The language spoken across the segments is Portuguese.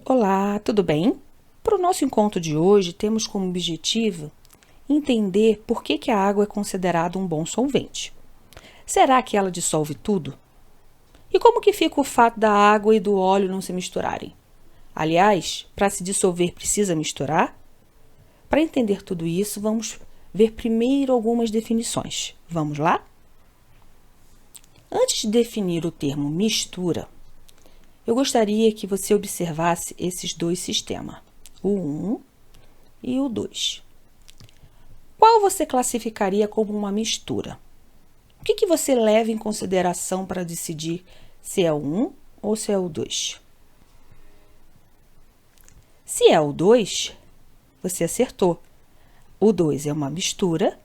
Olá, tudo bem? Para o nosso encontro de hoje, temos como objetivo entender por que a água é considerada um bom solvente. Será que ela dissolve tudo? E como que fica o fato da água e do óleo não se misturarem? Aliás, para se dissolver precisa misturar? Para entender tudo isso, vamos ver primeiro algumas definições. Vamos lá? Antes de definir o termo mistura, eu gostaria que você observasse esses dois sistemas, o 1 e o 2. Qual você classificaria como uma mistura? O que você leva em consideração para decidir se é o 1 ou se é o 2? Se é o 2, você acertou. O 2 é uma mistura,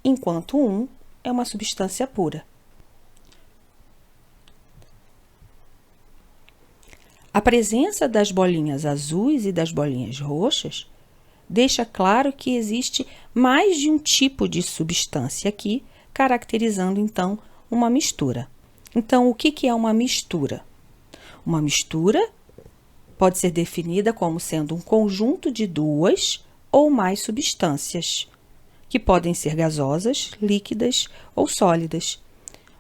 enquanto o 1 é uma substância pura. A presença das bolinhas azuis e das bolinhas roxas deixa claro que existe mais de um tipo de substância aqui, caracterizando então uma mistura. Então, o que é uma mistura? Uma mistura pode ser definida como sendo um conjunto de duas ou mais substâncias, que podem ser gasosas, líquidas ou sólidas.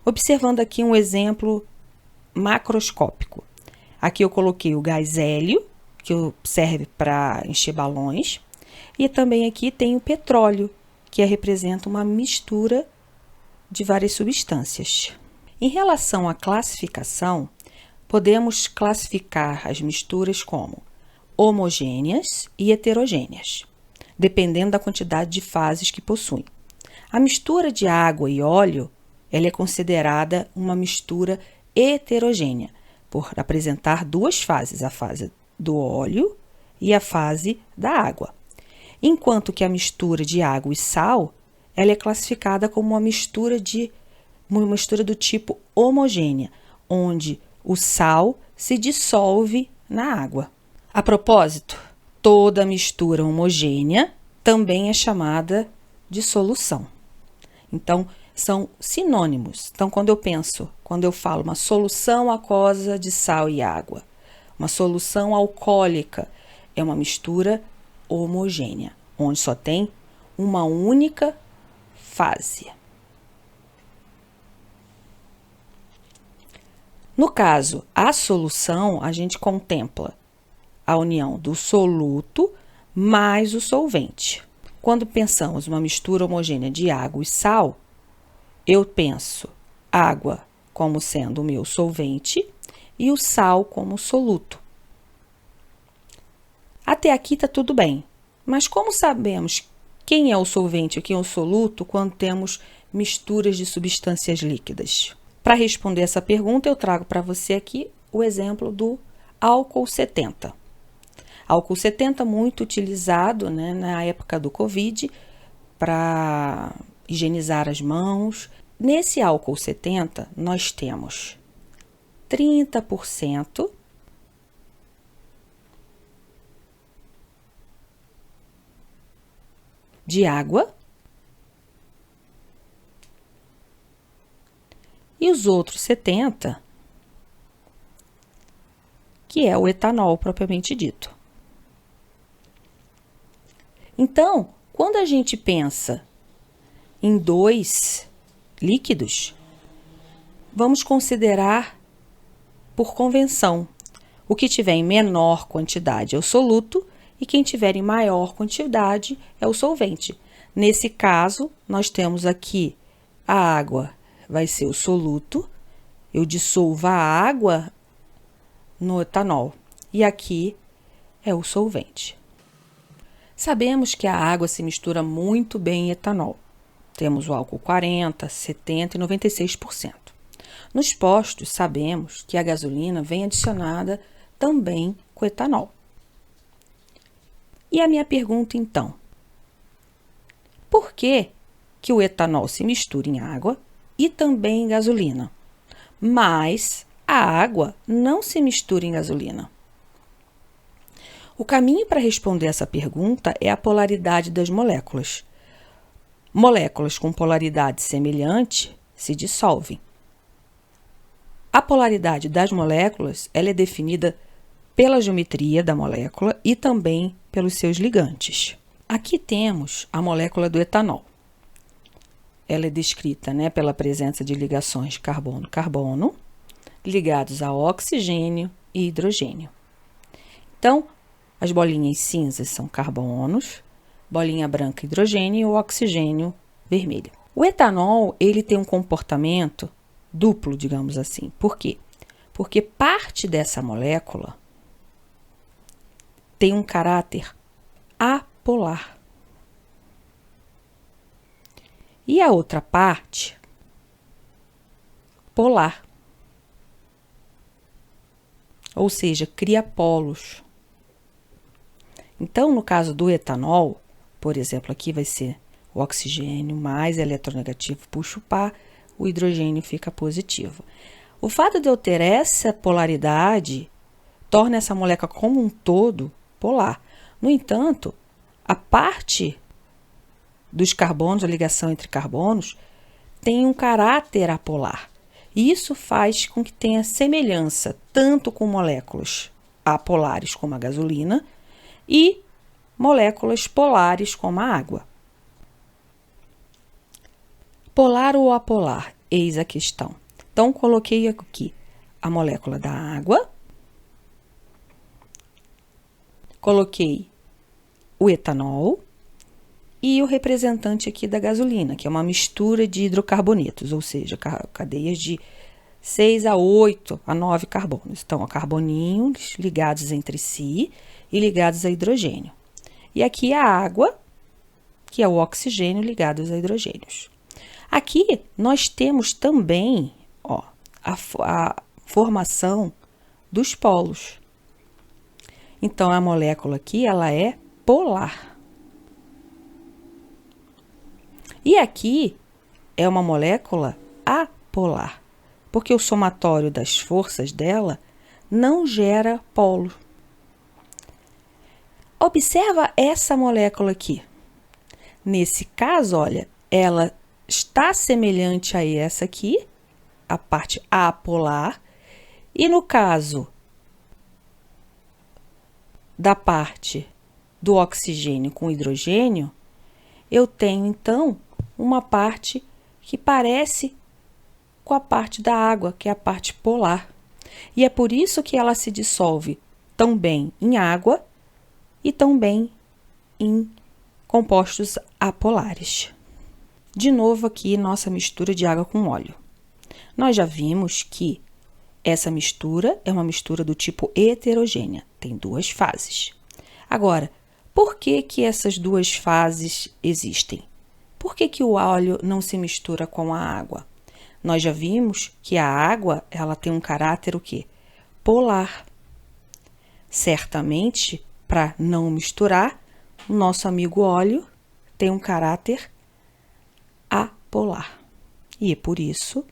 Observando aqui um exemplo macroscópico. Aqui eu coloquei o gás hélio, que serve para encher balões, e também aqui tem o petróleo, que representa uma mistura de várias substâncias. Em relação à classificação, podemos classificar as misturas como homogêneas e heterogêneas, dependendo da quantidade de fases que possuem. A mistura de água e óleo, ela é considerada uma mistura heterogênea, por apresentar duas fases, a fase do óleo e a fase da água. Enquanto que a mistura de água e sal, ela é classificada como uma mistura do tipo homogênea, onde o sal se dissolve na água. A propósito, toda mistura homogênea também é chamada de solução. Então, são sinônimos. Então, quando eu falo uma solução aquosa de sal e água, uma solução alcoólica, é uma mistura homogênea, onde só tem uma única fase. No caso, a solução, a gente contempla a união do soluto mais o solvente. Quando pensamos uma mistura homogênea de água e sal, eu penso água como sendo o meu solvente e o sal como soluto. Até aqui está tudo bem, mas como sabemos quem é o solvente e quem é o soluto quando temos misturas de substâncias líquidas? Para responder essa pergunta, eu trago para você aqui o exemplo do álcool 70. Álcool 70 muito utilizado, na época do Covid para higienizar as mãos. Nesse álcool 70, nós temos 30% de água e os outros 70%, que é o etanol propriamente dito. Então, quando a gente pensa em dois líquidos, vamos considerar por convenção. O que tiver em menor quantidade é o soluto e quem tiver em maior quantidade é o solvente. Nesse caso, nós temos aqui a água, vai ser o soluto, eu dissolvo a água no etanol e aqui é o solvente. Sabemos que a água se mistura muito bem em etanol. Temos o álcool 40%, 70% e 96%. Nos postos, sabemos que a gasolina vem adicionada também com etanol. E a minha pergunta, então, por que o etanol se mistura em água e também em gasolina, mas a água não se mistura em gasolina? O caminho para responder essa pergunta é a polaridade das moléculas. Moléculas com polaridade semelhante se dissolvem. A polaridade das moléculas ela é definida pela geometria da molécula e também pelos seus ligantes. Aqui temos a molécula do etanol. Ela é descrita, né, pela presença de ligações carbono-carbono, ligados a oxigênio e hidrogênio. Então, as bolinhas cinzas são carbonos, bolinha branca hidrogênio e o oxigênio vermelho. O etanol, ele tem um comportamento duplo, digamos assim. Por quê? Porque parte dessa molécula tem um caráter apolar. E a outra parte, polar. Ou seja, cria polos. Então, no caso do etanol, por exemplo, aqui vai ser o oxigênio mais eletronegativo puxa o par, o hidrogênio fica positivo. O fato de eu ter essa polaridade torna essa molécula como um todo polar. No entanto, a parte dos carbonos, a ligação entre carbonos, tem um caráter apolar. E isso faz com que tenha semelhança tanto com moléculas apolares como a gasolina e moléculas polares como a água. Polar ou apolar? Eis a questão. Então, coloquei aqui a molécula da água, coloquei o etanol e o representante aqui da gasolina, que é uma mistura de hidrocarbonetos, ou seja, cadeias de 6 a 8 a 9 carbonos. Então, carboninhos ligados entre si e ligados a hidrogênio. E aqui a água, que é o oxigênio ligados a hidrogênios. Aqui nós temos também, ó, a formação dos polos. Então, a molécula aqui, ela é polar. E aqui é uma molécula apolar, porque o somatório das forças dela não gera polo. Observa essa molécula aqui. Nesse caso, olha, ela está semelhante a essa aqui, a parte apolar, e no caso da parte do oxigênio com hidrogênio, eu tenho então uma parte que parece com a parte da água, que é a parte polar. E é por isso que ela se dissolve tão bem em água e tão bem em compostos apolares. De novo aqui, nossa mistura de água com óleo. Nós já vimos que essa mistura é uma mistura do tipo heterogênea, tem duas fases. Agora, por que que essas duas fases existem? Por que que o óleo não se mistura com a água? Nós já vimos que a água, ela tem um caráter o quê? Polar. Certamente, para não misturar, o nosso amigo óleo tem um caráter apolar. E por isso,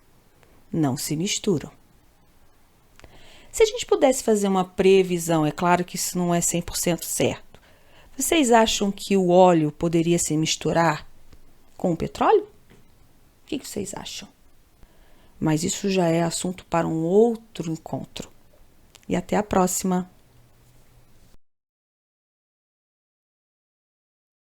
não se misturam. Se a gente pudesse fazer uma previsão, é claro que isso não é 100% certo. Vocês acham que o óleo poderia se misturar com o petróleo? O que vocês acham? Mas isso já é assunto para um outro encontro. E até a próxima!